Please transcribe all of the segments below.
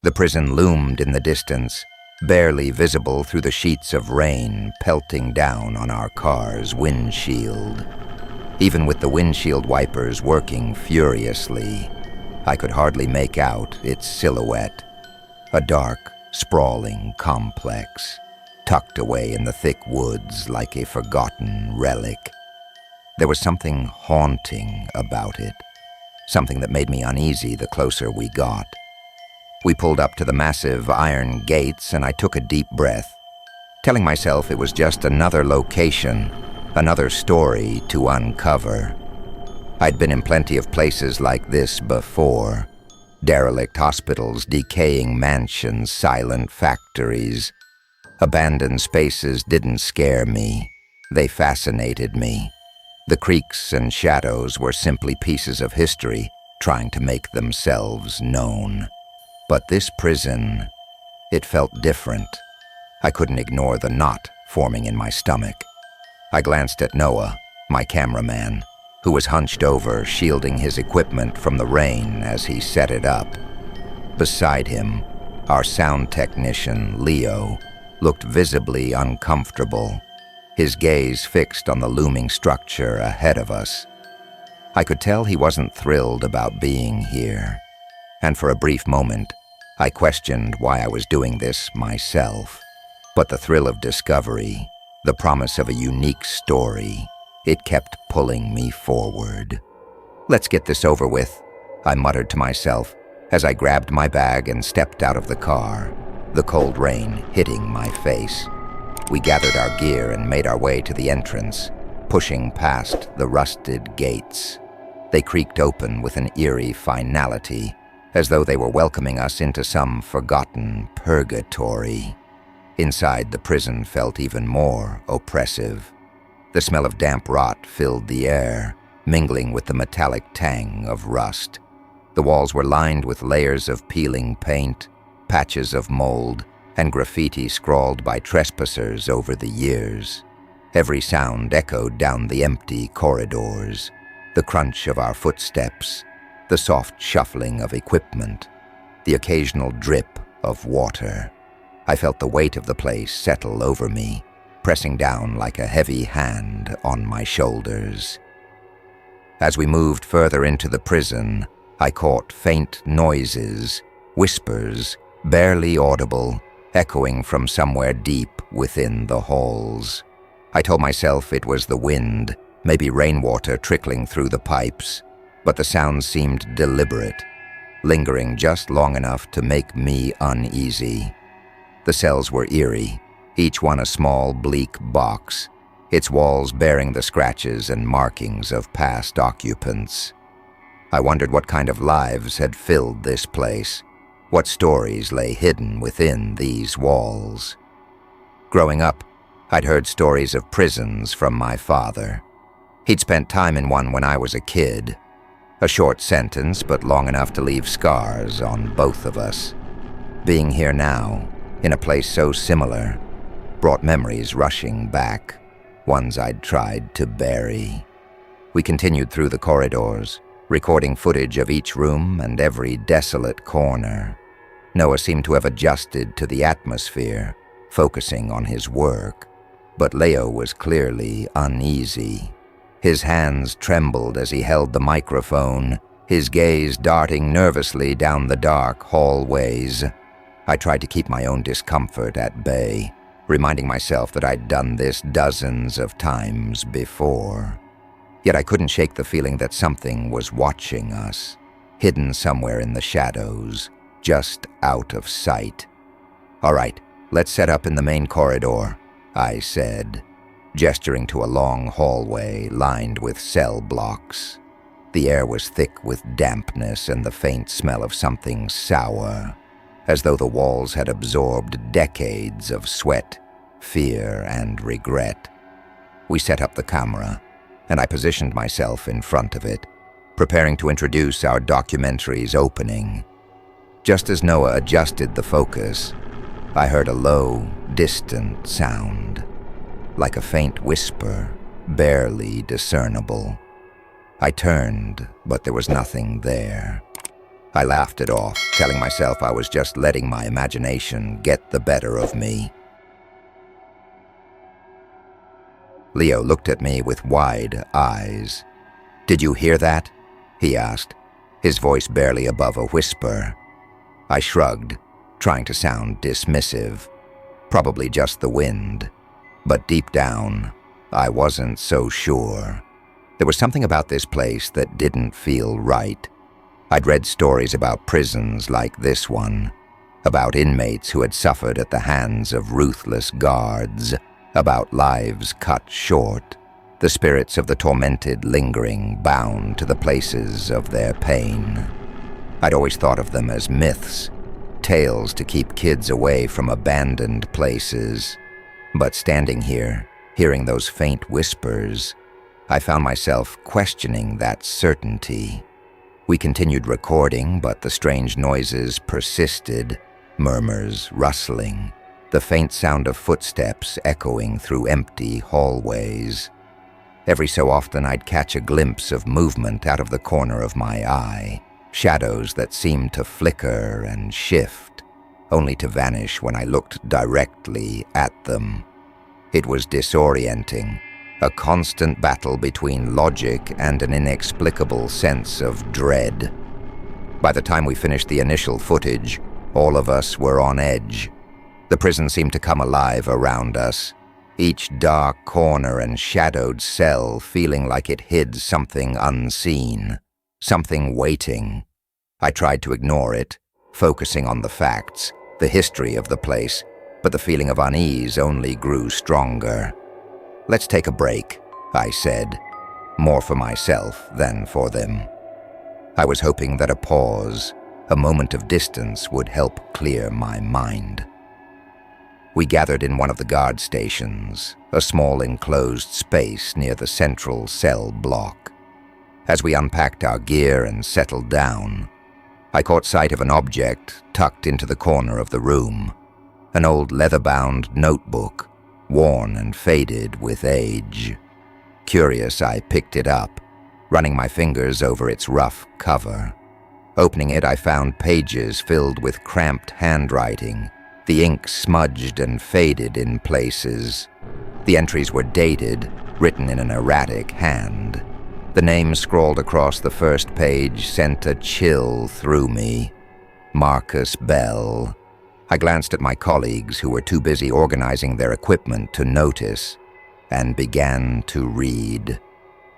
The prison loomed in the distance, barely visible through the sheets of rain pelting down on our car's windshield. Even with the windshield wipers working furiously, I could hardly make out its silhouette. A dark, sprawling complex, tucked away in the thick woods like a forgotten relic. There was something haunting about it, something that made me uneasy the closer we got. We pulled up to the massive iron gates and I took a deep breath, telling myself it was just another location, another story to uncover. I'd been in plenty of places like this before. Derelict hospitals, decaying mansions, silent factories. Abandoned spaces didn't scare me. They fascinated me. The creaks and shadows were simply pieces of history trying to make themselves known. But this prison, it felt different. I couldn't ignore the knot forming in my stomach. I glanced at Noah, my cameraman, who was hunched over, shielding his equipment from the rain as he set it up. Beside him, our sound technician, Leo, looked visibly uncomfortable, his gaze fixed on the looming structure ahead of us. I could tell he wasn't thrilled about being here, and for a brief moment, I questioned why I was doing this myself. But the thrill of discovery, the promise of a unique story, it kept pulling me forward. "Let's get this over with," I muttered to myself as I grabbed my bag and stepped out of the car, the cold rain hitting my face. We gathered our gear and made our way to the entrance, pushing past the rusted gates. They creaked open with an eerie finality, as though they were welcoming us into some forgotten purgatory. Inside, the prison felt even more oppressive. The smell of damp rot filled the air, mingling with the metallic tang of rust. The walls were lined with layers of peeling paint, patches of mold, and graffiti scrawled by trespassers over the years. Every sound echoed down the empty corridors, the crunch of our footsteps, the soft shuffling of equipment, the occasional drip of water. I felt the weight of the place settle over me, pressing down like a heavy hand on my shoulders. As we moved further into the prison, I caught faint noises, whispers, barely audible, echoing from somewhere deep within the halls. I told myself it was the wind, maybe rainwater trickling through the pipes, but the sounds seemed deliberate, lingering just long enough to make me uneasy. The cells were eerie, each one a small, bleak box, its walls bearing the scratches and markings of past occupants. I wondered what kind of lives had filled this place, what stories lay hidden within these walls. Growing up, I'd heard stories of prisons from my father. He'd spent time in one when I was a kid. A short sentence, but long enough to leave scars on both of us. Being here now, in a place so similar, brought memories rushing back, ones I'd tried to bury. We continued through the corridors, recording footage of each room and every desolate corner. Noah seemed to have adjusted to the atmosphere, focusing on his work, but Leo was clearly uneasy. His hands trembled as he held the microphone, his gaze darting nervously down the dark hallways. I tried to keep my own discomfort at bay, reminding myself that I'd done this dozens of times before. Yet I couldn't shake the feeling that something was watching us, hidden somewhere in the shadows, just out of sight. "All right, let's set up in the main corridor," I said, gesturing to a long hallway lined with cell blocks. The air was thick with dampness and the faint smell of something sour, as though the walls had absorbed decades of sweat, fear, and regret. We set up the camera, and I positioned myself in front of it, preparing to introduce our documentary's opening. Just as Noah adjusted the focus, I heard a low, distant sound, like a faint whisper, barely discernible. I turned, but there was nothing there. I laughed it off, telling myself I was just letting my imagination get the better of me. Leo looked at me with wide eyes. "Did you hear that?" he asked, his voice barely above a whisper. I shrugged, trying to sound dismissive. Probably just the wind. But deep down, I wasn't so sure. There was something about this place that didn't feel right. I'd read stories about prisons like this one, about inmates who had suffered at the hands of ruthless guards, about lives cut short, the spirits of the tormented lingering bound to the places of their pain. I'd always thought of them as myths, tales to keep kids away from abandoned places. But standing here, hearing those faint whispers, I found myself questioning that certainty. We continued recording, but the strange noises persisted, murmurs rustling, the faint sound of footsteps echoing through empty hallways. Every so often I'd catch a glimpse of movement out of the corner of my eye, shadows that seemed to flicker and shift, only to vanish when I looked directly at them. It was disorienting, a constant battle between logic and an inexplicable sense of dread. By the time we finished the initial footage, all of us were on edge. The prison seemed to come alive around us, each dark corner and shadowed cell feeling like it hid something unseen, something waiting. I tried to ignore it, focusing on the facts, the history of the place, but the feeling of unease only grew stronger. "Let's take a break," I said, more for myself than for them. I was hoping that a pause, a moment of distance would help clear my mind. We gathered in one of the guard stations, a small enclosed space near the central cell block. As we unpacked our gear and settled down, I caught sight of an object tucked into the corner of the room, an old leather-bound notebook, worn and faded with age. Curious, I picked it up, running my fingers over its rough cover. Opening it, I found pages filled with cramped handwriting, the ink smudged and faded in places. The entries were dated, written in an erratic hand. The name scrawled across the first page sent a chill through me. Marcus Bell. I glanced at my colleagues who were too busy organizing their equipment to notice, and began to read.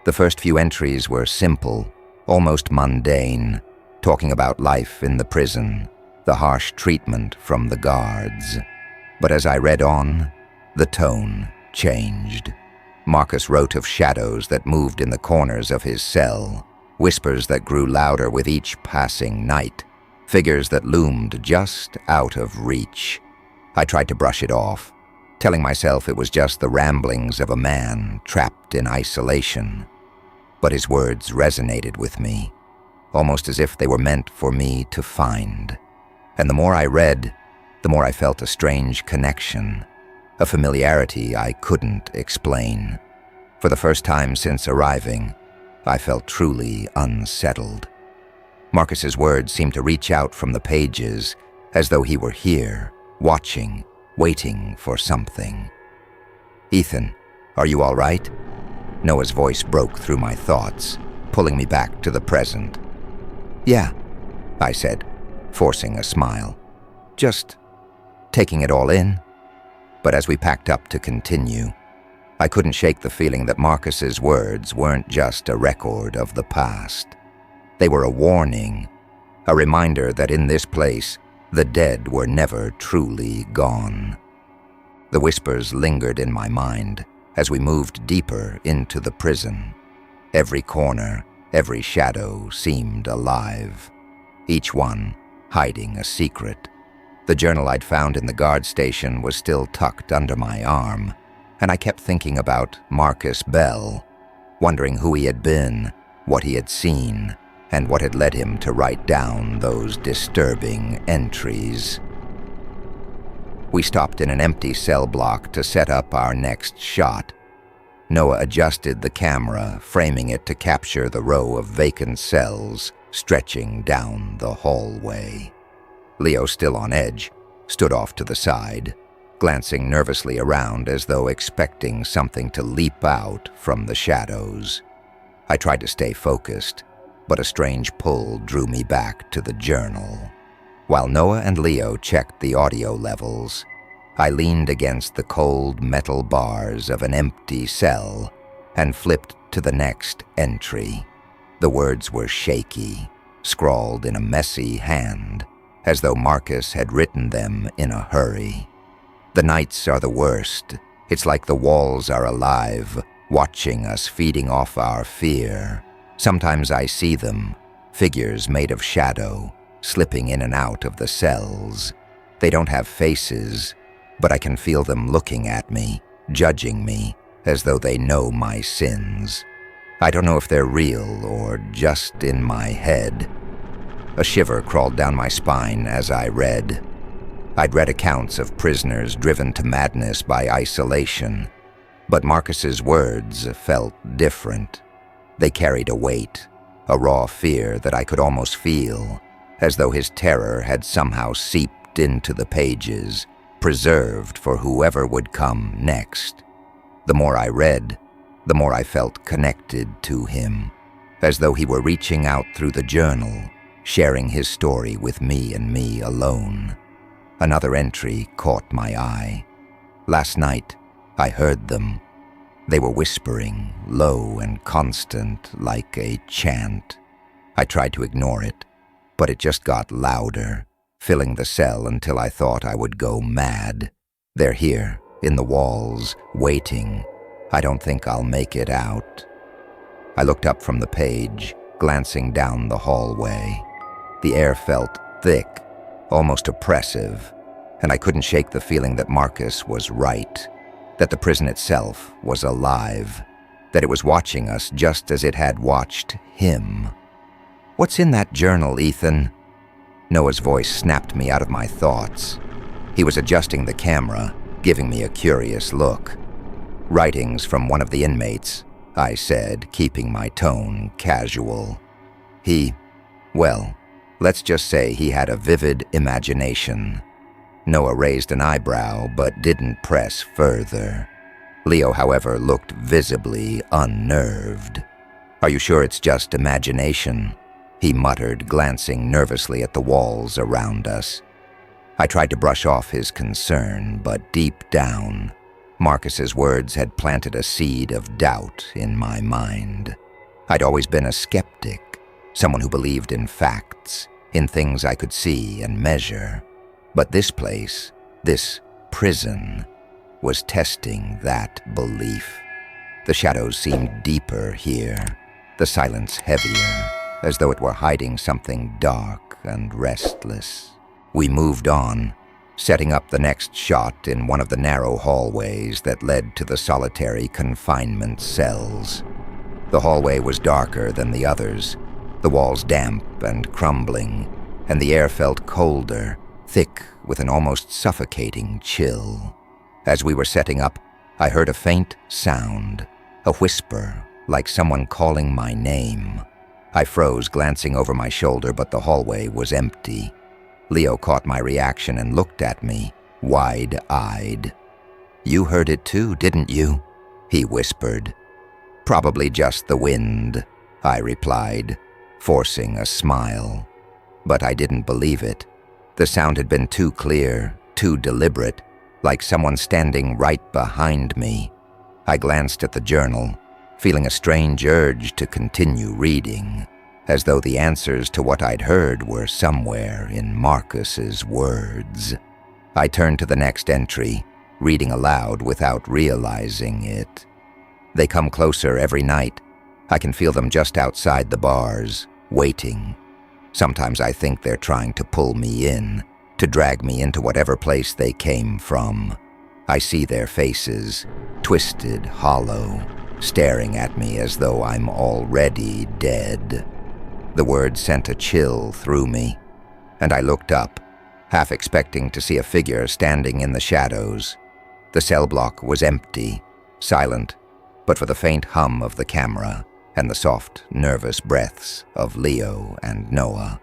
The first few entries were simple, almost mundane, talking about life in the prison, the harsh treatment from the guards. But as I read on, the tone changed. Marcus wrote of shadows that moved in the corners of his cell, whispers that grew louder with each passing night, figures that loomed just out of reach. I tried to brush it off, telling myself it was just the ramblings of a man trapped in isolation. But his words resonated with me, almost as if they were meant for me to find. And the more I read, the more I felt a strange connection, a familiarity I couldn't explain. For the first time since arriving, I felt truly unsettled. Marcus's words seemed to reach out from the pages, as though he were here, watching, waiting for something. "Ethan, are you all right?" Noah's voice broke through my thoughts, pulling me back to the present. "Yeah," I said, forcing a smile. "Just taking it all in." But as we packed up to continue, I couldn't shake the feeling that Marcus's words weren't just a record of the past. They were a warning, a reminder that in this place, the dead were never truly gone. The whispers lingered in my mind as we moved deeper into the prison. Every corner, every shadow seemed alive, each one hiding a secret. The journal I'd found in the guard station was still tucked under my arm, and I kept thinking about Marcus Bell, wondering who he had been, what he had seen, and what had led him to write down those disturbing entries. We stopped in an empty cell block to set up our next shot. Noah adjusted the camera, framing it to capture the row of vacant cells, stretching down the hallway. Leo, still on edge, stood off to the side, glancing nervously around as though expecting something to leap out from the shadows. I tried to stay focused, but a strange pull drew me back to the journal. While Noah and Leo checked the audio levels, I leaned against the cold metal bars of an empty cell and flipped to the next entry. The words were shaky, scrawled in a messy hand, as though Marcus had written them in a hurry. The nights are the worst. It's like the walls are alive, watching us, feeding off our fear. Sometimes I see them, figures made of shadow, slipping in and out of the cells. They don't have faces, but I can feel them looking at me, judging me, as though they know my sins. I don't know if they're real or just in my head. A shiver crawled down my spine as I read. I'd read accounts of prisoners driven to madness by isolation, but Marcus's words felt different. They carried a weight, a raw fear that I could almost feel, as though his terror had somehow seeped into the pages, preserved for whoever would come next. The more I read, the more I felt connected to him, as though he were reaching out through the journal, sharing his story with me and me alone. Another entry caught my eye. Last night, I heard them. They were whispering, low and constant, like a chant. I tried to ignore it, but it just got louder, filling the cell until I thought I would go mad. They're here, in the walls, waiting. I don't think I'll make it out. I looked up from the page, glancing down the hallway. The air felt thick, almost oppressive, and I couldn't shake the feeling that Marcus was right, that the prison itself was alive, that it was watching us just as it had watched him. "What's in that journal, Ethan?" Noah's voice snapped me out of my thoughts. He was adjusting the camera, giving me a curious look. "Writings from one of the inmates," I said, keeping my tone casual. Well, let's just say he had a vivid imagination. Noah raised an eyebrow but didn't press further. Leo, however, looked visibly unnerved. "Are you sure it's just imagination?" he muttered, glancing nervously at the walls around us. I tried to brush off his concern, but deep down, Marcus's words had planted a seed of doubt in my mind. I'd always been a skeptic, someone who believed in facts, in things I could see and measure. But this place, this prison, was testing that belief. The shadows seemed deeper here, the silence heavier, as though it were hiding something dark and restless. We moved on, setting up the next shot in one of the narrow hallways that led to the solitary confinement cells. The hallway was darker than the others, the walls damp and crumbling, and the air felt colder, thick with an almost suffocating chill. As we were setting up, I heard a faint sound, a whisper, like someone calling my name. I froze, glancing over my shoulder, but the hallway was empty. Leo caught my reaction and looked at me, wide-eyed. "You heard it too, didn't you?" he whispered. "Probably just the wind," I replied, forcing a smile. But I didn't believe it. The sound had been too clear, too deliberate, like someone standing right behind me. I glanced at the journal, feeling a strange urge to continue reading, as though the answers to what I'd heard were somewhere in Marcus's words. I turned to the next entry, reading aloud without realizing it. "They come closer every night. I can feel them just outside the bars, waiting. Sometimes I think they're trying to pull me in, to drag me into whatever place they came from. I see their faces, twisted, hollow, staring at me as though I'm already dead." The word sent a chill through me, and I looked up, half expecting to see a figure standing in the shadows. The cell block was empty, silent, but for the faint hum of the camera, and the soft, nervous breaths of Leo and Noah.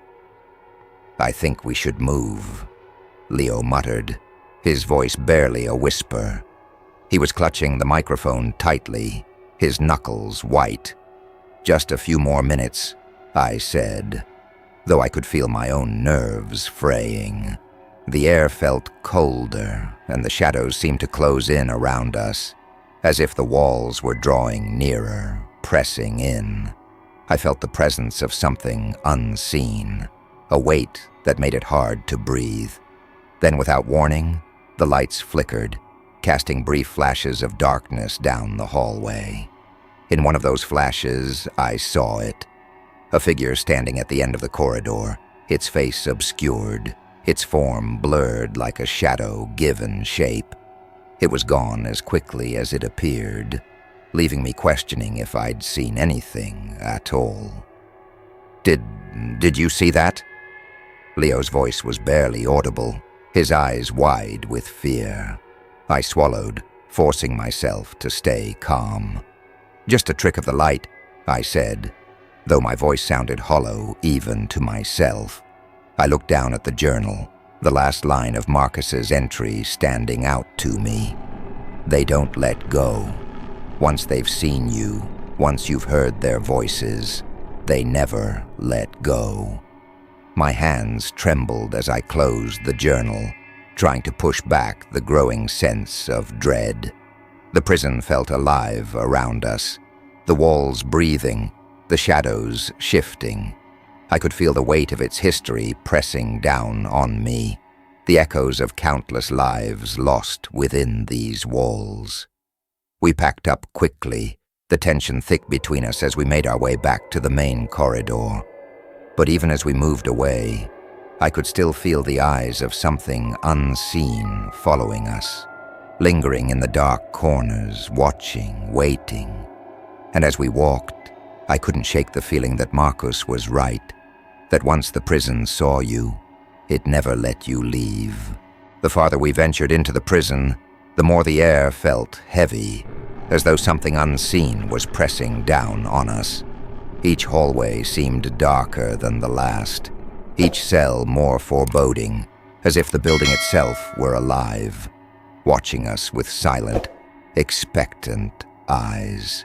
"I think we should move," Leo muttered, his voice barely a whisper. He was clutching the microphone tightly, his knuckles white. "Just a few more minutes," I said, though I could feel my own nerves fraying. The air felt colder, and the shadows seemed to close in around us, as if the walls were drawing nearer, pressing in. I felt the presence of something unseen, a weight that made it hard to breathe. Then, without warning, the lights flickered, casting brief flashes of darkness down the hallway. In one of those flashes, I saw it. A figure standing at the end of the corridor, its face obscured, its form blurred like a shadow given shape. It was gone as quickly as it appeared, leaving me questioning if I'd seen anything at all. Did you see that?" Leo's voice was barely audible, his eyes wide with fear. I swallowed, forcing myself to stay calm. "Just a trick of the light," I said, though my voice sounded hollow even to myself. I looked down at the journal, the last line of Marcus's entry standing out to me. "They don't let go. Once they've seen you, once you've heard their voices, they never let go." My hands trembled as I closed the journal, trying to push back the growing sense of dread. The prison felt alive around us, the walls breathing, the shadows shifting. I could feel the weight of its history pressing down on me, the echoes of countless lives lost within these walls. We packed up quickly, the tension thick between us as we made our way back to the main corridor. But even as we moved away, I could still feel the eyes of something unseen following us, lingering in the dark corners, watching, waiting. And as we walked, I couldn't shake the feeling that Marcus was right, that once the prison saw you, it never let you leave. The farther we ventured into the prison, the more the air felt heavy, as though something unseen was pressing down on us. Each hallway seemed darker than the last, each cell more foreboding, as if the building itself were alive, watching us with silent, expectant eyes.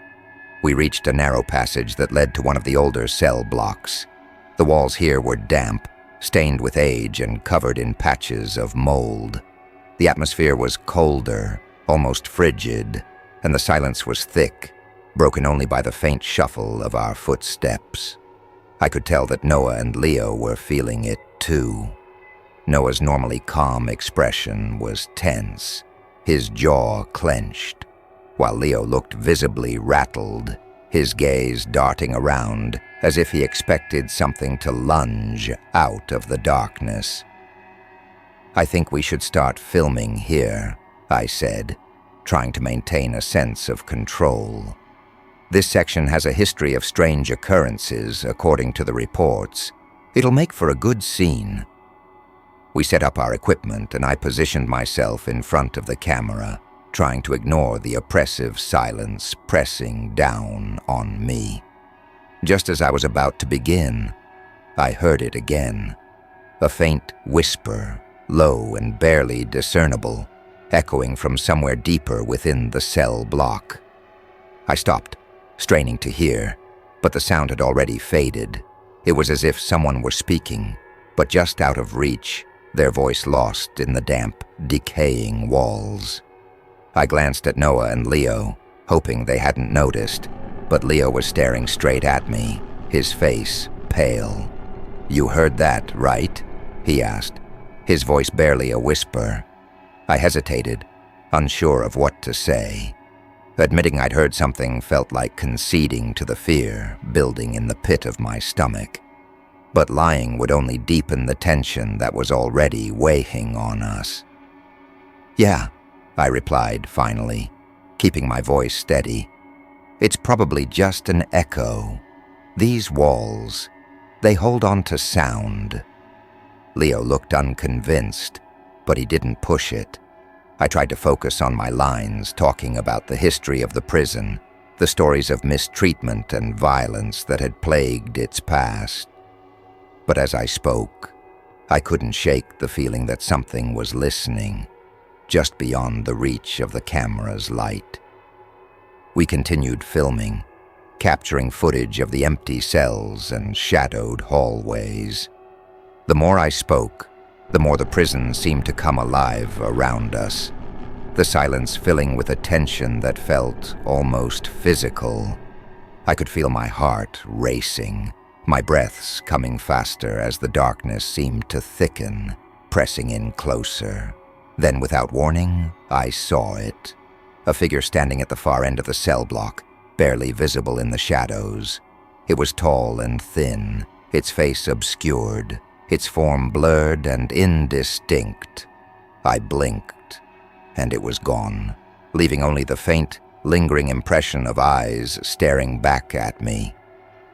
We reached a narrow passage that led to one of the older cell blocks. The walls here were damp, stained with age and covered in patches of mold. The atmosphere was colder, almost frigid, and the silence was thick, broken only by the faint shuffle of our footsteps. I could tell that Noah and Leo were feeling it too. Noah's normally calm expression was tense, his jaw clenched, while Leo looked visibly rattled, his gaze darting around as if he expected something to lunge out of the darkness. "I think we should start filming here," I said, trying to maintain a sense of control. "This section has a history of strange occurrences, according to the reports. It'll make for a good scene." We set up our equipment and I positioned myself in front of the camera, trying to ignore the oppressive silence pressing down on me. Just as I was about to begin, I heard it again. A faint whisper, low and barely discernible, echoing from somewhere deeper within the cell block. I stopped, straining to hear, but the sound had already faded. It was as if someone were speaking, but just out of reach, their voice lost in the damp, decaying walls. I glanced at Noah and Leo, hoping they hadn't noticed, but Leo was staring straight at me, his face pale. "You heard that, right?" he asked, his voice barely a whisper. I hesitated, unsure of what to say. Admitting I'd heard something felt like conceding to the fear building in the pit of my stomach. But lying would only deepen the tension that was already weighing on us. "Yeah," I replied finally, keeping my voice steady. "It's probably just an echo. These walls, they hold on to sound." Leo looked unconvinced, but he didn't push it. I tried to focus on my lines, talking about the history of the prison, the stories of mistreatment and violence that had plagued its past. But as I spoke, I couldn't shake the feeling that something was listening, just beyond the reach of the camera's light. We continued filming, capturing footage of the empty cells and shadowed hallways. The more I spoke, the more the prison seemed to come alive around us, the silence filling with a tension that felt almost physical. I could feel my heart racing, my breaths coming faster as the darkness seemed to thicken, pressing in closer. Then, without warning, I saw it. A figure standing at the far end of the cell block, barely visible in the shadows. It was tall and thin, its face obscured, its form blurred and indistinct. I blinked, and it was gone, leaving only the faint, lingering impression of eyes staring back at me.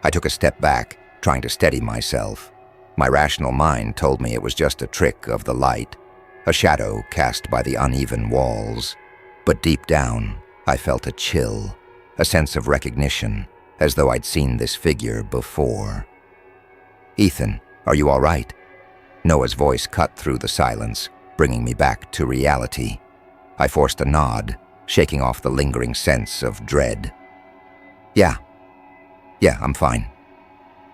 I took a step back, trying to steady myself. My rational mind told me it was just a trick of the light, a shadow cast by the uneven walls. But deep down, I felt a chill, a sense of recognition, as though I'd seen this figure before. "Ethan, are you all right?" Noah's voice cut through the silence, bringing me back to reality. I forced a nod, shaking off the lingering sense of dread. Yeah, I'm fine.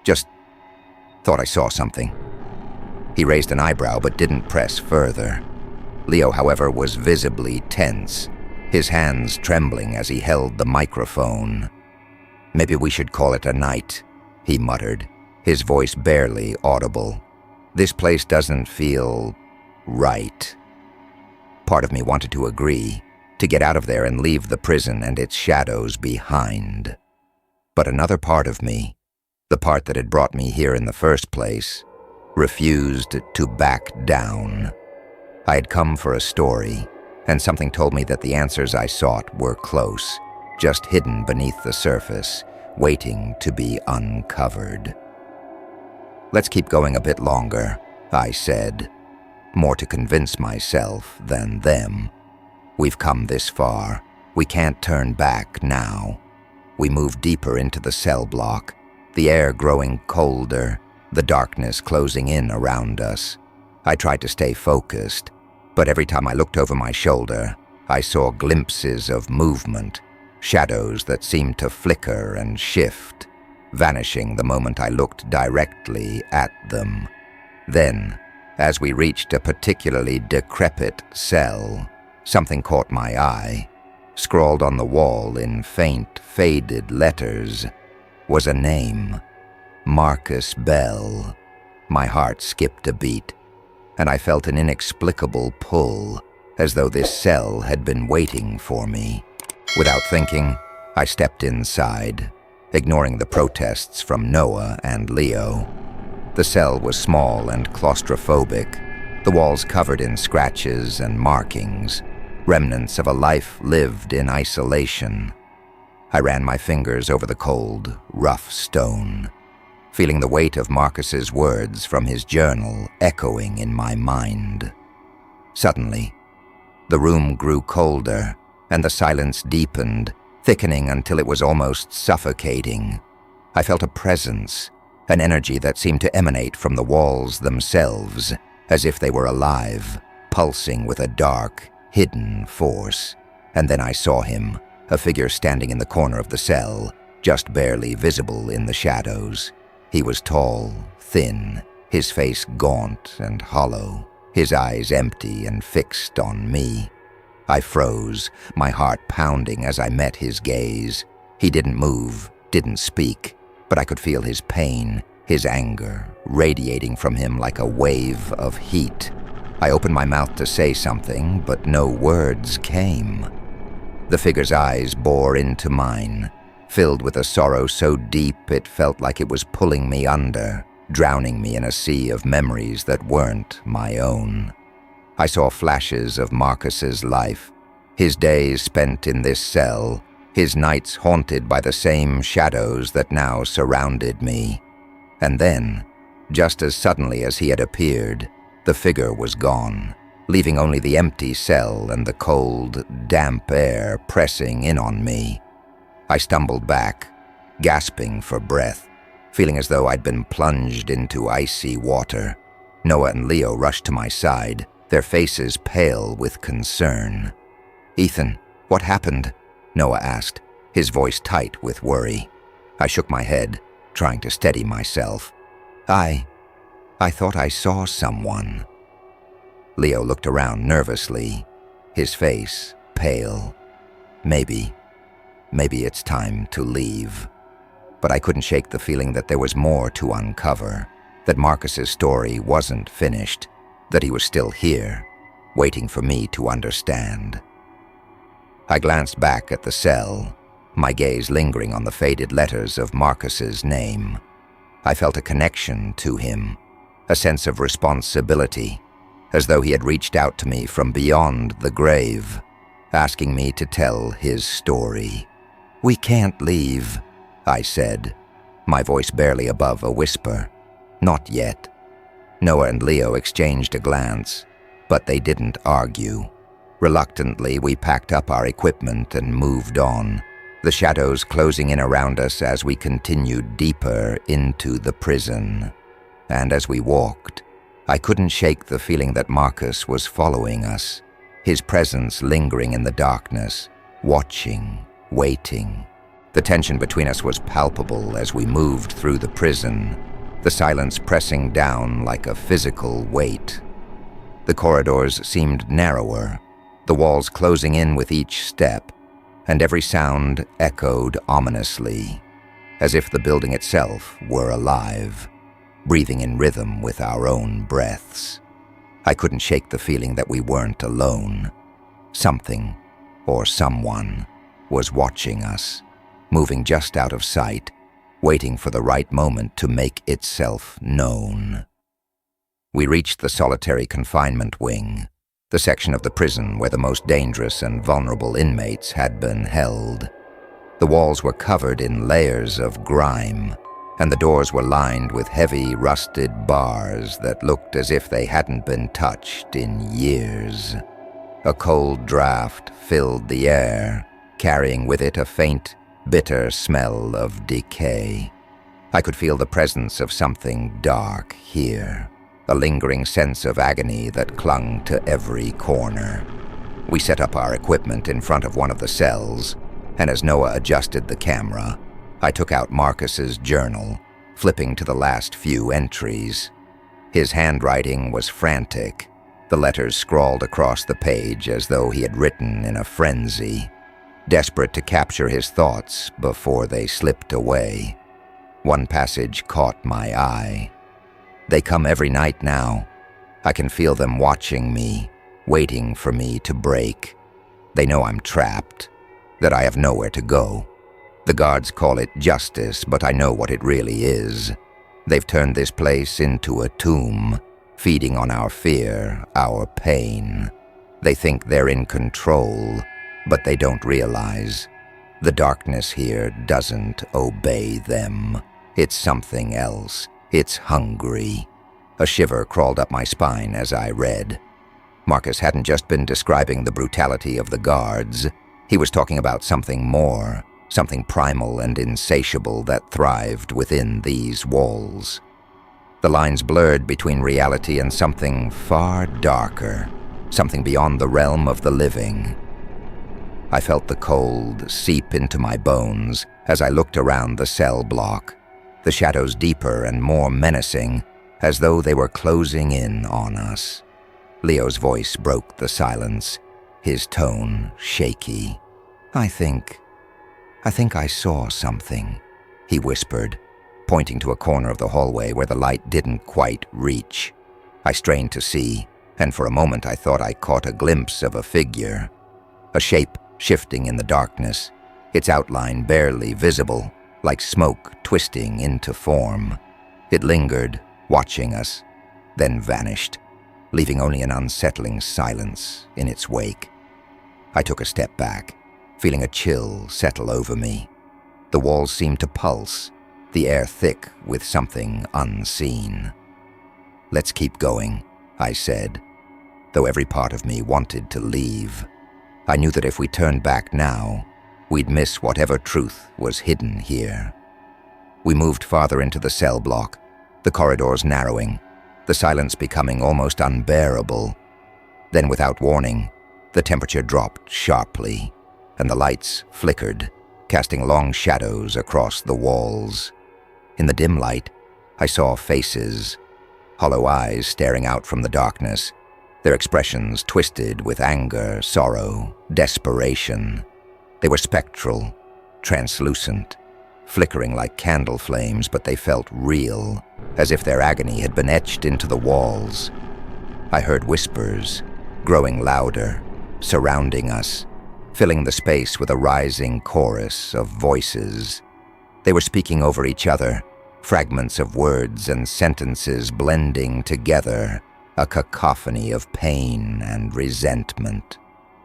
Just thought I saw something." He raised an eyebrow but didn't press further. Leo, however, was visibly tense, his hands trembling as he held the microphone. "Maybe we should call it a night," he muttered, his voice barely audible. "This place doesn't feel right." Part of me wanted to agree, to get out of there and leave the prison and its shadows behind. But another part of me, the part that had brought me here in the first place, refused to back down. I had come for a story, and something told me that the answers I sought were close, just hidden beneath the surface, waiting to be uncovered. "Let's keep going a bit longer," I said, more to convince myself than them. "We've come this far. We can't turn back now." We moved deeper into the cell block, the air growing colder, the darkness closing in around us. I tried to stay focused, but every time I looked over my shoulder, I saw glimpses of movement, shadows that seemed to flicker and shift, vanishing the moment I looked directly at them. Then, as we reached a particularly decrepit cell, something caught my eye. Scrawled on the wall in faint, faded letters was a name, Marcus Bell. My heart skipped a beat, and I felt an inexplicable pull, as though this cell had been waiting for me. Without thinking, I stepped inside, ignoring the protests from Noah and Leo. The cell was small and claustrophobic, the walls covered in scratches and markings, remnants of a life lived in isolation. I ran my fingers over the cold, rough stone, feeling the weight of Marcus's words from his journal echoing in my mind. Suddenly, the room grew colder, and the silence deepened, thickening until it was almost suffocating. I felt a presence, an energy that seemed to emanate from the walls themselves, as if they were alive, pulsing with a dark, hidden force. And then I saw him, a figure standing in the corner of the cell, just barely visible in the shadows. He was tall, thin, his face gaunt and hollow, his eyes empty and fixed on me. I froze, my heart pounding as I met his gaze. He didn't move, didn't speak, but I could feel his pain, his anger, radiating from him like a wave of heat. I opened my mouth to say something, but no words came. The figure's eyes bore into mine, filled with a sorrow so deep it felt like it was pulling me under, drowning me in a sea of memories that weren't my own. I saw flashes of Marcus's life, his days spent in this cell, his nights haunted by the same shadows that now surrounded me. And then, just as suddenly as he had appeared, the figure was gone, leaving only the empty cell and the cold, damp air pressing in on me. I stumbled back, gasping for breath, feeling as though I'd been plunged into icy water. Noah and Leo rushed to my side, their faces pale with concern. "Ethan, what happened?" Noah asked, his voice tight with worry. I shook my head, trying to steady myself. I thought I saw someone." Leo looked around nervously, his face pale. Maybe it's time to leave. But I couldn't shake the feeling that there was more to uncover, that Marcus's story wasn't finished, that he was still here, waiting for me to understand. I glanced back at the cell, my gaze lingering on the faded letters of Marcus's name. I felt a connection to him, a sense of responsibility, as though he had reached out to me from beyond the grave, asking me to tell his story. "We can't leave," I said, my voice barely above a whisper. "Not yet." Noah and Leo exchanged a glance, but they didn't argue. Reluctantly, we packed up our equipment and moved on, the shadows closing in around us as we continued deeper into the prison. And as we walked, I couldn't shake the feeling that Marcus was following us, his presence lingering in the darkness, watching, waiting. The tension between us was palpable as we moved through the prison, the silence pressing down like a physical weight. The corridors seemed narrower, the walls closing in with each step, and every sound echoed ominously, as if the building itself were alive, breathing in rhythm with our own breaths. I couldn't shake the feeling that we weren't alone. Something, or someone, was watching us, moving just out of sight, waiting for the right moment to make itself known. We reached the solitary confinement wing, the section of the prison where the most dangerous and vulnerable inmates had been held. The walls were covered in layers of grime, and the doors were lined with heavy, rusted bars that looked as if they hadn't been touched in years. A cold draft filled the air, carrying with it a faint, bitter smell of decay. I could feel the presence of something dark here, a lingering sense of agony that clung to every corner. We set up our equipment in front of one of the cells, and as Noah adjusted the camera, I took out Marcus's journal, flipping to the last few entries. His handwriting was frantic, the letters scrawled across the page as though he had written in a frenzy, desperate to capture his thoughts before they slipped away. One passage caught my eye. "They come every night now. I can feel them watching me, waiting for me to break. They know I'm trapped, that I have nowhere to go. The guards call it justice, but I know what it really is. They've turned this place into a tomb, feeding on our fear, our pain. They think they're in control, but they don't realize. The darkness here doesn't obey them. It's something else. It's hungry." A shiver crawled up my spine as I read. Marcus hadn't just been describing the brutality of the guards. He was talking about something more, something primal and insatiable that thrived within these walls. The lines blurred between reality and something far darker, something beyond the realm of the living. I felt the cold seep into my bones as I looked around the cell block, the shadows deeper and more menacing, as though they were closing in on us. Leo's voice broke the silence, his tone shaky. I think I saw something," he whispered, pointing to a corner of the hallway where the light didn't quite reach. I strained to see, and for a moment I thought I caught a glimpse of a figure, a shape shifting in the darkness, its outline barely visible, like smoke twisting into form. It lingered, watching us, then vanished, leaving only an unsettling silence in its wake. I took a step back, feeling a chill settle over me. The walls seemed to pulse, the air thick with something unseen. "Let's keep going," I said, though every part of me wanted to leave. I knew that if we turned back now, we'd miss whatever truth was hidden here. We moved farther into the cell block, the corridors narrowing, the silence becoming almost unbearable. Then, without warning, the temperature dropped sharply, and the lights flickered, casting long shadows across the walls. In the dim light, I saw faces, hollow eyes staring out from the darkness, their expressions twisted with anger, sorrow, desperation. They were spectral, translucent, flickering like candle flames, but they felt real, as if their agony had been etched into the walls. I heard whispers, growing louder, surrounding us, filling the space with a rising chorus of voices. They were speaking over each other, fragments of words and sentences blending together, a cacophony of pain and resentment.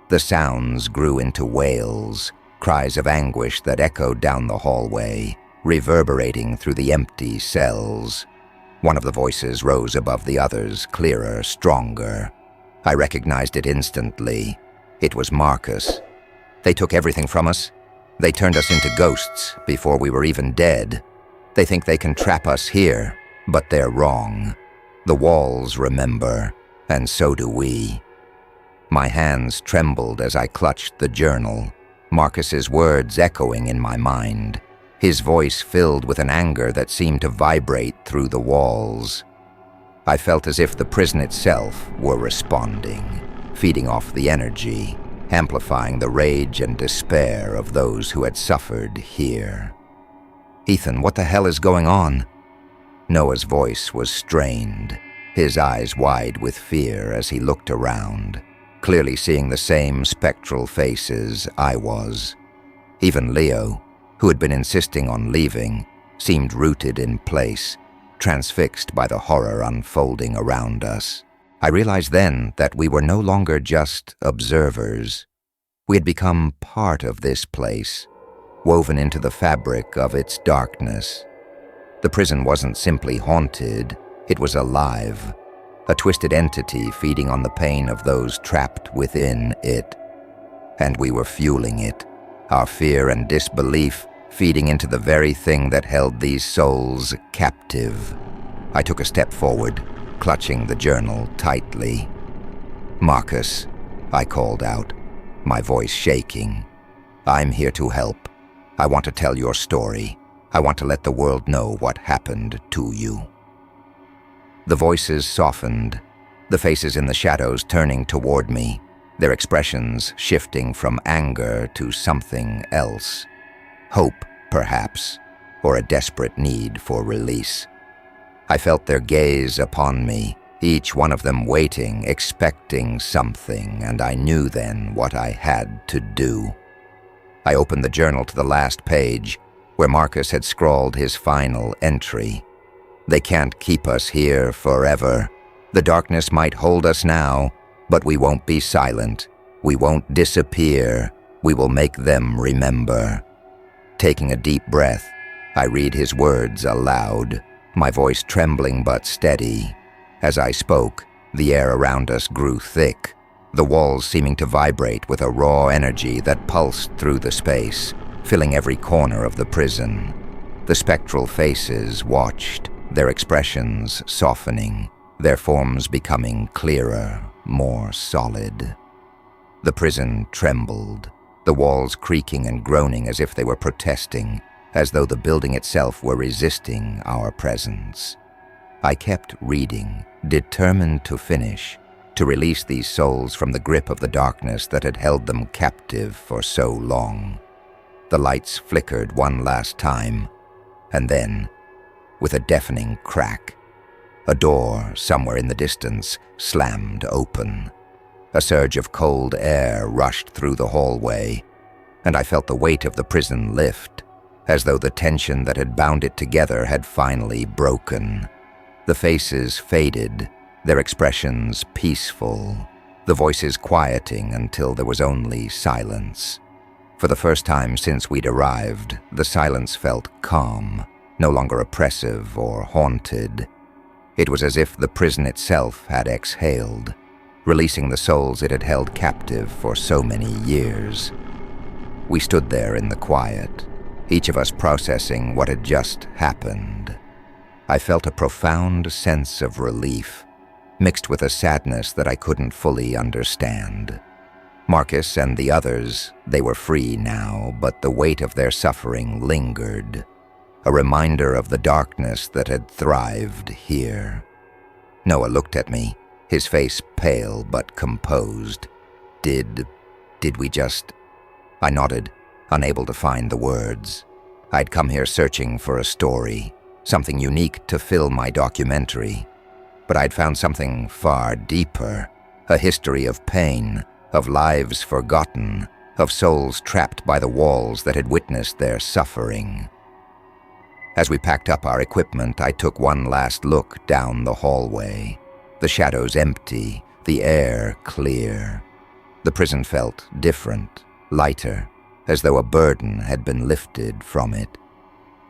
The sounds grew into wails, cries of anguish that echoed down the hallway, reverberating through the empty cells. One of the voices rose above the others, clearer, stronger. I recognized it instantly. It was Marcus. They took everything from us. They turned us into ghosts before we were even dead. They think they can trap us here, but they're wrong. The walls remember, and so do we. My hands trembled as I clutched the journal, Marcus's words echoing in my mind, his voice filled with an anger that seemed to vibrate through the walls. I felt as if the prison itself were responding, feeding off the energy, amplifying the rage and despair of those who had suffered here. "Ethan, what the hell is going on?" Noah's voice was strained, his eyes wide with fear as he looked around, clearly seeing the same spectral faces I was. Even Leo, who had been insisting on leaving, seemed rooted in place, transfixed by the horror unfolding around us. I realized then that we were no longer just observers. We had become part of this place, woven into the fabric of its darkness. The prison wasn't simply haunted, it was alive, a twisted entity feeding on the pain of those trapped within it. And we were fueling it, our fear and disbelief feeding into the very thing that held these souls captive. I took a step forward, clutching the journal tightly. "Marcus," I called out, my voice shaking. "I'm here to help. I want to tell your story. I want to let the world know what happened to you." The voices softened, the faces in the shadows turning toward me, their expressions shifting from anger to something else. Hope, perhaps, or a desperate need for release. I felt their gaze upon me, each one of them waiting, expecting something, and I knew then what I had to do. I opened the journal to the last page, where Marcus had scrawled his final entry. "They can't keep us here forever. The darkness might hold us now, but we won't be silent. We won't disappear. We will make them remember." Taking a deep breath, I read his words aloud, my voice trembling but steady. As I spoke, the air around us grew thick, the walls seeming to vibrate with a raw energy that pulsed through the space, filling every corner of the prison. The spectral faces watched, their expressions softening, their forms becoming clearer, more solid. The prison trembled, the walls creaking and groaning as if they were protesting, as though the building itself were resisting our presence. I kept reading, determined to finish, to release these souls from the grip of the darkness that had held them captive for so long. The lights flickered one last time, and then, with a deafening crack, a door somewhere in the distance slammed open. A surge of cold air rushed through the hallway, and I felt the weight of the prison lift, as though the tension that had bound it together had finally broken. The faces faded, their expressions peaceful, the voices quieting until there was only silence. For the first time since we'd arrived, the silence felt calm, no longer oppressive or haunted. It was as if the prison itself had exhaled, releasing the souls it had held captive for so many years. We stood there in the quiet, each of us processing what had just happened. I felt a profound sense of relief, mixed with a sadness that I couldn't fully understand. Marcus and the others, they were free now, but the weight of their suffering lingered, a reminder of the darkness that had thrived here. Noah looked at me, his face pale but composed. Did we just... I nodded, unable to find the words. I'd come here searching for a story, something unique to fill my documentary. But I'd found something far deeper, a history of pain, of lives forgotten, of souls trapped by the walls that had witnessed their suffering. As we packed up our equipment, I took one last look down the hallway. The shadows empty, the air clear. The prison felt different, lighter, as though a burden had been lifted from it.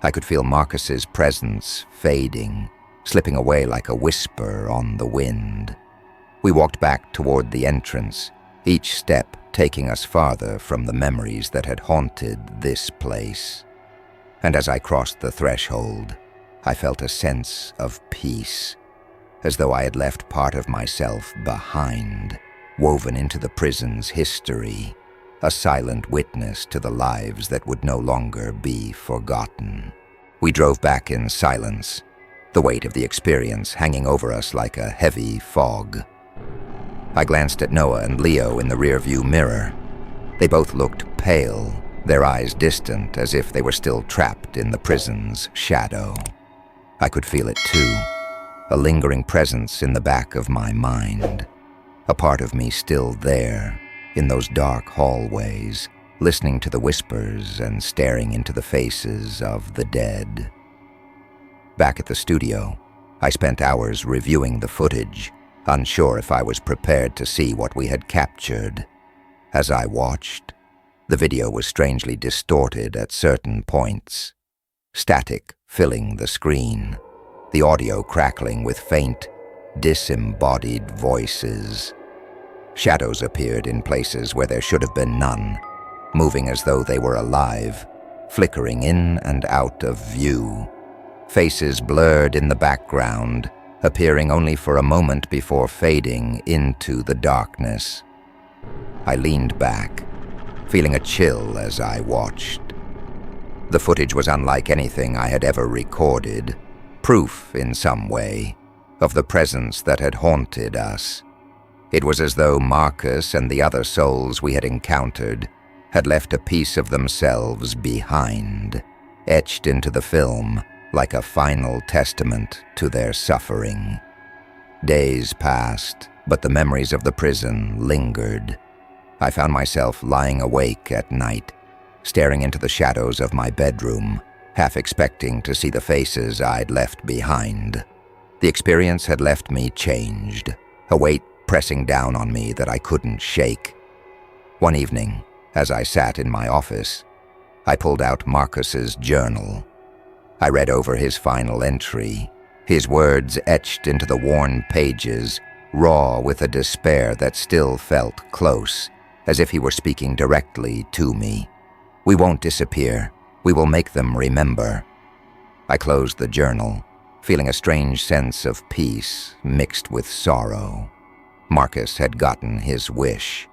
I could feel Marcus's presence fading, slipping away like a whisper on the wind. We walked back toward the entrance, each step taking us farther from the memories that had haunted this place. And as I crossed the threshold, I felt a sense of peace, as though I had left part of myself behind, woven into the prison's history, a silent witness to the lives that would no longer be forgotten. We drove back in silence, the weight of the experience hanging over us like a heavy fog. I glanced at Noah and Leo in the rearview mirror. They both looked pale, their eyes distant, as if they were still trapped in the prison's shadow. I could feel it too, a lingering presence in the back of my mind, a part of me still there, in those dark hallways, listening to the whispers and staring into the faces of the dead. Back at the studio, I spent hours reviewing the footage, unsure if I was prepared to see what we had captured. As I watched, the video was strangely distorted at certain points, static filling the screen, the audio crackling with faint, disembodied voices. Shadows appeared in places where there should have been none, moving as though they were alive, flickering in and out of view. Faces blurred in the background, appearing only for a moment before fading into the darkness. I leaned back, feeling a chill as I watched. The footage was unlike anything I had ever recorded, proof in some way of the presence that had haunted us. It was as though Marcus and the other souls we had encountered had left a piece of themselves behind, etched into the film like a final testament to their suffering. Days passed, but the memories of the prison lingered. I found myself lying awake at night, staring into the shadows of my bedroom, half expecting to see the faces I'd left behind. The experience had left me changed, a weight pressing down on me that I couldn't shake. One evening, as I sat in my office, I pulled out Marcus's journal. I read over his final entry, his words etched into the worn pages, raw with a despair that still felt close, as if he were speaking directly to me. "We won't disappear. We will make them remember." I closed the journal, feeling a strange sense of peace mixed with sorrow. Marcus had gotten his wish.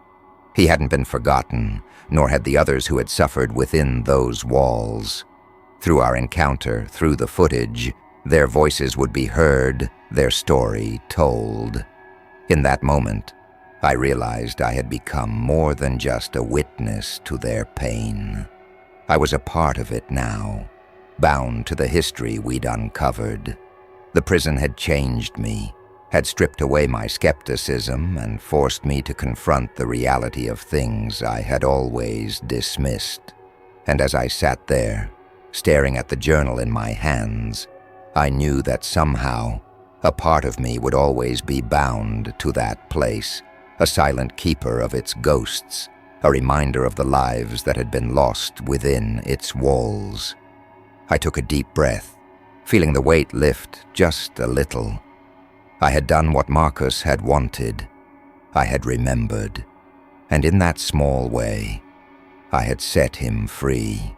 He hadn't been forgotten, nor had the others who had suffered within those walls. Through our encounter, through the footage, their voices would be heard, their story told. In that moment, I realized I had become more than just a witness to their pain. I was a part of it now, bound to the history we'd uncovered. The prison had changed me, had stripped away my skepticism and forced me to confront the reality of things I had always dismissed. And as I sat there, staring at the journal in my hands, I knew that somehow a part of me would always be bound to that place, a silent keeper of its ghosts, a reminder of the lives that had been lost within its walls. I took a deep breath, feeling the weight lift just a little. I had done what Marcus had wanted. I had remembered. And in that small way, I had set him free.